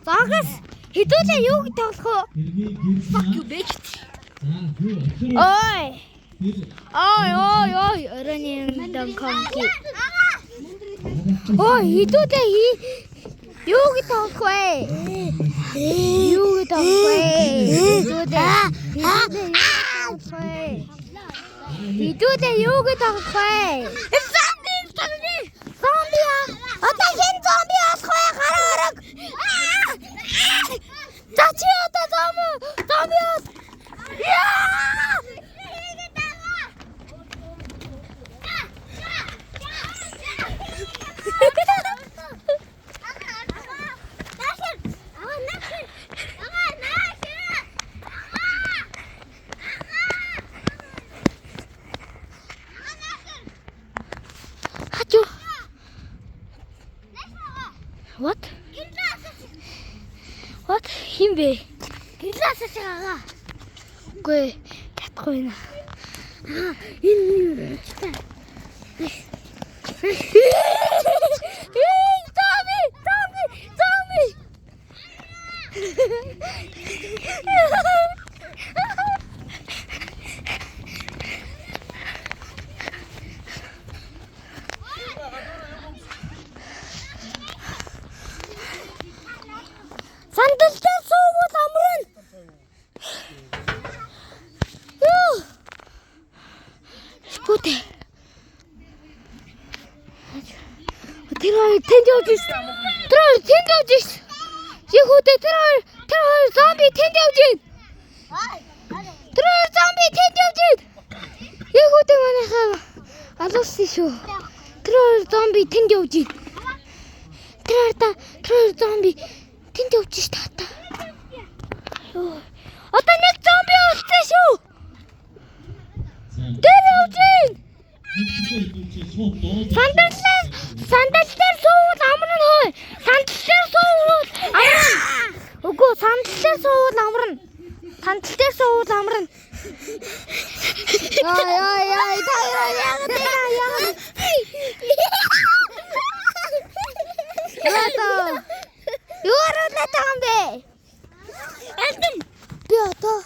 Загас хэдүүлээ юу гэж тоглох вэ? Fuck you bitch. Ой. Оройн донконки. Ой, хэдүүлээ юу гэж тоглох вэ? Юу гэж тоглох вэ? Хэдүүлээ юу гэж тоглох вэ? Зомби аа. Одоо хэн зомби болох вэ? Гараа орог. Зачи одоо зомби. What? Хин бэ? Гэрлээс чагаа. Үгүй чадахгүй наа. Энэ зомби. Сандалтай суувал амрын. Спүтэ. Тэр тэнд явж ш. Ехүдэ тэр зомби тэнд явж ийн. Тэр зомби тэнд явж ийн. Ехүдэ манайхаа алуулсан шүү. Тэр зомби тэнд явж ийн. Тэр зомби тэнд явж ш таата. Одоо нэг зомби олсон шүү. Тэр явж ийн. Сандалтай суувал амрын хой. Сандалтай суувал амрын. Үгүй сандалтай суувал амрын. Яа. Юу арилаад байгаа юм бэ? Альбин. Би одоо